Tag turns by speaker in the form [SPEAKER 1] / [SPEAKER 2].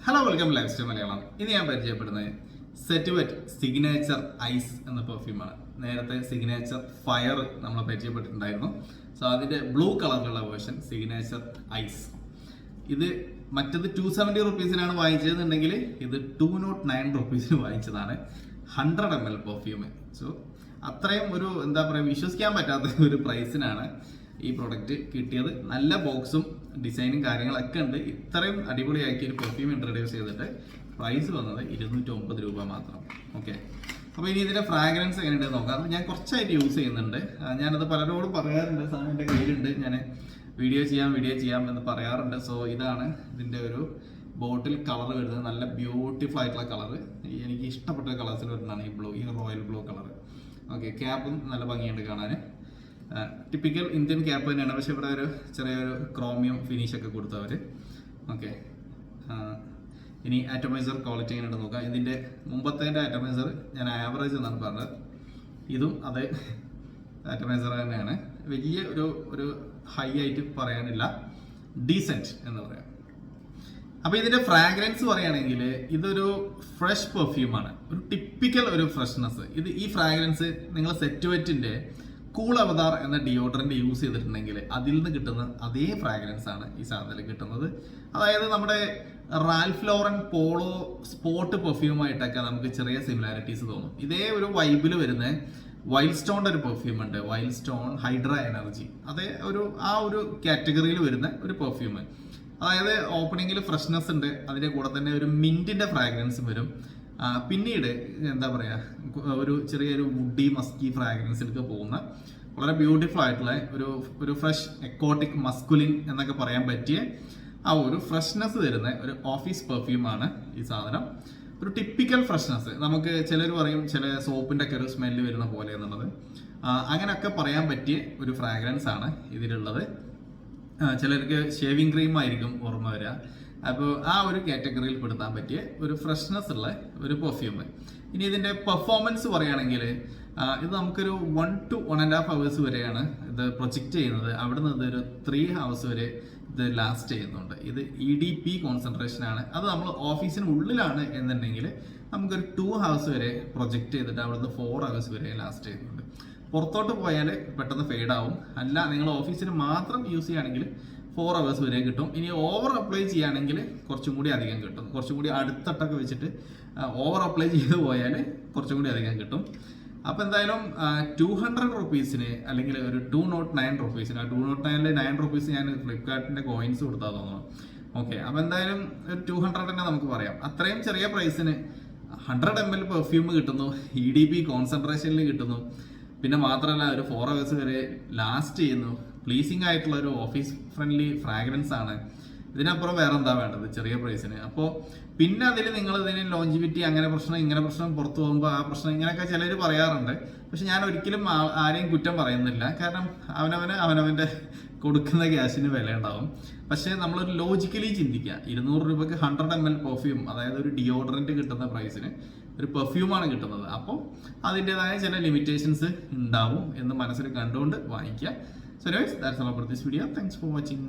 [SPEAKER 1] Hello welcome life style Malayalam. ഇനി ഞാൻ പരിചയപ്പെടുന്നത് സെറ്റ് വെറ്റ് സിഗ്നേച്ചർ ഐസ് എന്ന പെർഫ്യൂമാണ്. നേരത്തെ സിഗ്നേച്ചർ ഫയർ നമ്മൾ പരിചയപ്പെട്ടിട്ടുണ്ടായിരുന്നു. സോ അതിൻ്റെ ബ്ലൂ കളറിലുള്ള വേർഷൻ സിഗ്നേച്ചർ ഐസ്. ഇത് മറ്റത് 270 റുപ്പീസിനാണ് വാങ്ങിച്ചതെന്നുണ്ടെങ്കിൽ ഇത് 209 റുപ്പീസിന് വാങ്ങിച്ചതാണ്. 100 ml പെർഫ്യൂം. സോ അത്രയും ഒരു എന്താ പറയുക, വിശ്വസിക്കാൻ പറ്റാത്ത ഒരു പ്രൈസിനാണ് ഈ പ്രൊഡക്റ്റ് കിട്ടിയത്. നല്ല ബോക്സും ഡിസൈനും കാര്യങ്ങളൊക്കെ ഉണ്ട്. ഇത്രയും അടിപൊളിയാക്കി ഒരു പെർഫ്യൂം ഇൻട്രൊഡ്യൂസ് ചെയ്തിട്ട് പ്രൈസ് വന്നത് 209 രൂപ മാത്രം. ഓക്കെ, അപ്പോൾ ഇനി ഇതിൻ്റെ ഫ്രാഗ്രൻസ് എങ്ങനെയുണ്ടെന്ന് നോക്കാം. അത് ഞാൻ കുറച്ചായിട്ട് യൂസ് ചെയ്യുന്നുണ്ട്. ഞാനത് പലരോടും പറയാറുണ്ട്, സാധനം എൻ്റെ കയ്യിലുണ്ട്, ഞാൻ വീഡിയോ ചെയ്യാം എന്ന് പറയാറുണ്ട്. സോ ഇതാണ് ഇതിൻ്റെ ഒരു ബോട്ടിൽ കളർ വരുന്നത്. നല്ല ബ്യൂട്ടിഫുൾ ആയിട്ടുള്ള കളർ. എനിക്ക് ഇഷ്ടപ്പെട്ട കളേഴ്സിൽ വരുന്നതാണ് ഈ റോയൽ ബ്ലൂ കളർ. ഓക്കെ, ക്യാപ്പും നല്ല ഭംഗിയുണ്ട് കാണാൻ. ടിപ്പിക്കൽ ഇന്ത്യൻ ക്യാപ്പ് തന്നെയാണ്, പക്ഷെ ഇവിടെ ഒരു ചെറിയൊരു ക്രോമിയം ഫിനിഷൊക്കെ കൊടുത്തവർ. ഓക്കെ, ഇനി ആറ്റമൈസർ ക്വാളിറ്റി എങ്ങനെയുണ്ട് നോക്കാം. ഇതിൻ്റെ മുമ്പത്തെ ആറ്റമൈസർ ഞാൻ ആവറേജ് എന്നാണ് പറഞ്ഞത്. ഇതും അതേ ആറ്റമൈസർ തന്നെയാണ്. വലിയ ഒരു ഹൈ ആയിട്ട് പറയാനില്ല, ഡീസെൻറ്റ് എന്ന് പറയാം. അപ്പോൾ ഇതിൻ്റെ ഫ്രാഗ്രൻസ് പറയുകയാണെങ്കിൽ ഇതൊരു ഫ്രഷ് പെർഫ്യൂമാണ്, ഒരു ടിപ്പിക്കൽ ഒരു ഫ്രഷ്നെസ്. ഈ ഫ്രാഗ്രൻസ് നിങ്ങൾ സെറ്റ് വെറ്റിൻ്റെ കൂൾ അവതാർ എന്ന ഡിയോഡറൻറ്റ് യൂസ് ചെയ്തിട്ടുണ്ടെങ്കിൽ അതിൽ നിന്ന് കിട്ടുന്ന അതേ ഫ്രാഗ്രൻസ് ആണ് ഈ സാധനത്തിൽ കിട്ടുന്നത്. അതായത് നമ്മുടെ റാൽഫ് ലോറൻ പോളോ സ്പോട്ട് പെർഫ്യൂമായിട്ടൊക്കെ നമുക്ക് ചെറിയ സിമിലാരിറ്റീസ് തോന്നും. ഇതേ ഒരു വൈബിൽ വരുന്ന വൈൽഡ് സ്റ്റോണിൻ്റെ ഒരു പെർഫ്യൂം ഉണ്ട്, വൈൽഡ് സ്റ്റോൺ ഹൈഡ്ര എനർജി. അതേ ആ ഒരു കാറ്റഗറിയിൽ വരുന്ന ഒരു പെർഫ്യൂം. അതായത് ഓപ്പണിങ്ങിൽ ഫ്രഷ്നെസ് ഉണ്ട്, അതിൻ്റെ കൂടെ തന്നെ ഒരു മിൻറ്റിൻ്റെ ഫ്രാഗ്രൻസും വരും. പിന്നീട് എന്താ പറയുക, ഒരു ചെറിയൊരു വുഡി മസ്കി ഫ്രാഗ്രൻസിലേക്ക് പോകുന്ന വളരെ ബ്യൂട്ടിഫുൾ ആയിട്ടുള്ള ഒരു ഫ്രഷ് എക്കോട്ടിക് മസ്കുലിൻ എന്നൊക്കെ പറയാൻ പറ്റിയ ആ ഒരു ഫ്രഷ്നെസ് തരുന്ന ഒരു ഓഫീസ് പെർഫ്യൂമാണ് ഈ സാധനം. ഒരു ടിപ്പിക്കൽ ഫ്രഷ്നെസ്. നമുക്ക് ചിലർ പറയും ചില സോപ്പിൻ്റെ ഒക്കെ ഒരു സ്മെല്ല് വരുന്ന പോലെ എന്നുള്ളത്. അങ്ങനെയൊക്കെ പറയാൻ പറ്റിയ ഒരു ഫ്രാഗ്രൻസ് ആണ് ഇതിലുള്ളത്. ചിലർക്ക് ഷേവിങ് ക്രീം ആയിരിക്കും ഓർമ്മ വരിക. അപ്പോൾ ആ ഒരു കാറ്റഗറിയിൽ പെടുത്താൻ പറ്റിയ ഒരു ഫ്രഷ്നെസ് ഉള്ള ഒരു പെർഫ്യൂം. ഇനി ഇതിൻ്റെ പെർഫോമൻസ് പറയുകയാണെങ്കിൽ ഇത് നമുക്കൊരു 1 to 1.5 hours വരെയാണ് ഇത് പ്രൊജക്റ്റ് ചെയ്യുന്നത്. അവിടെ നിന്ന് ഇതൊരു 3 hours വരെ ഇത് ലാസ്റ്റ് ചെയ്യുന്നുണ്ട്. ഇത് EDP കോൺസെൻട്രേഷനാണ്. അത് നമ്മൾ ഓഫീസിന് ഉള്ളിലാണ് എന്നുണ്ടെങ്കിൽ നമുക്കൊരു 2 hours വരെ പ്രൊജക്റ്റ് ചെയ്തിട്ട് അവിടെ നിന്ന് 4 hours വരെ ലാസ്റ്റ് ചെയ്യുന്നുണ്ട്. പുറത്തോട്ട് പോയാൽ പെട്ടെന്ന് ഫെയ്ഡാവും. അല്ല നിങ്ങൾ ഓഫീസിന് മാത്രം യൂസ് ചെയ്യുകയാണെങ്കിൽ 4 hours വരെ കിട്ടും. ഇനി ഓവർ അപ്ലൈ ചെയ്യുകയാണെങ്കിൽ കുറച്ചും കൂടി അധികം കിട്ടും. കുറച്ചും കൂടി അടുത്തട്ടൊക്കെ വെച്ചിട്ട് ഓവർ അപ്ലൈ ചെയ്ത് പോയാൽ കുറച്ചും കൂടി അധികം കിട്ടും. അപ്പോൾ എന്തായാലും 200 റുപ്പീസിന് അല്ലെങ്കിൽ ഒരു 209 റുപ്പീസിന്, 209 9 റുപ്പീസ് ഞാൻ ഫ്ലിപ്കാർട്ടിൻ്റെ കോയിൻസ് കൊടുത്താൽ തോന്നുന്നു. ഓക്കെ, അപ്പോൾ എന്തായാലും ഒരു 200 തന്നെ നമുക്ക് പറയാം. അത്രയും ചെറിയ പ്രൈസിന് 100 ml പെർഫ്യൂം കിട്ടുന്നു, EDP കോൺസെൻട്രേഷനിൽ കിട്ടുന്നു. പിന്നെ മാത്രമല്ല ഒരു 4 hours വരെ ലാസ്റ്റ് ചെയ്യുന്നു. പ്ലീസിങ് ആയിട്ടുള്ള ഒരു ഓഫീസ് ഫ്രണ്ട്ലി ഫ്രാഗ്രൻസ് ആണ്. ഇതിനപ്പുറം വേറെ എന്താ വേണ്ടത് ചെറിയ പ്രൈസിന്? അപ്പോൾ പിന്നെ അതിൽ നിങ്ങൾ ഇതിന് ലോഞ്ചിവിറ്റി അങ്ങനെ പ്രശ്നം ഇങ്ങനെ പ്രശ്നം പുറത്തു പോകുമ്പോൾ ആ പ്രശ്നം ഇങ്ങനെയൊക്കെ ചിലർ പറയാറുണ്ട്. പക്ഷെ ഞാൻ ഒരിക്കലും ആരെയും കുറ്റം പറയുന്നില്ല. കാരണം അവനവൻ്റെ കൊടുക്കുന്ന ക്യാഷിന് വില ഉണ്ടാവും. പക്ഷേ നമ്മളൊരു ലോജിക്കലി ചിന്തിക്കുക, 200 രൂപയ്ക്ക് 100 ml പെർഫ്യൂം, അതായത് ഒരു ഡിയോഡറൻറ്റ് കിട്ടുന്ന പ്രൈസിന് ഒരു പെർഫ്യൂമാണ് കിട്ടുന്നത്. അപ്പോൾ അതിൻ്റെതായ ചില ലിമിറ്റേഷൻസ് ഉണ്ടാവും എന്ന് മനസ്സിൽ കണ്ടുകൊണ്ട് വാങ്ങിക്കുക. So anyways, that's all about this video. Thanks for watching.